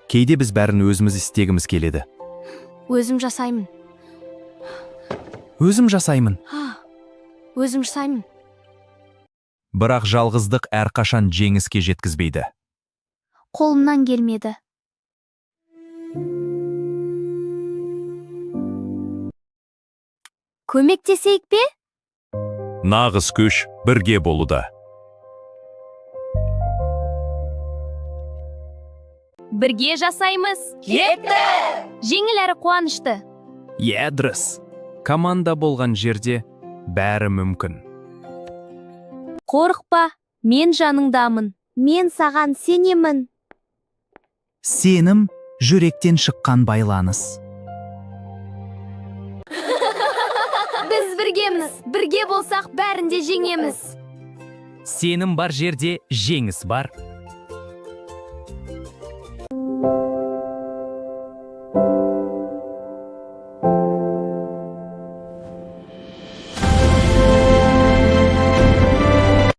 Кейде біз бәрін өзіміз істегіміз келеді. Өзім жасаймын. Өзім жасаймын. Өзім жасаймын. Бірақ жалғыздық әрқашан жеңіске жеткізбейді. Қолымнан келмеді. Көмектесейік бе? Нағыз күш бірге болуда. Бірге жасаймыз. Кетті! Жеңіл әрі қуанышты. Дұрыс. Команда болған жерде бәрі мүмкін. Қорықпа, мен жаныңдамын. Мен саған сенемін. Сенім жүректен шыққан байланыс. Біз біргеміз. Бірге болсақ бәрінде жеңеміз. Сенім бар жерде жеңіс бар.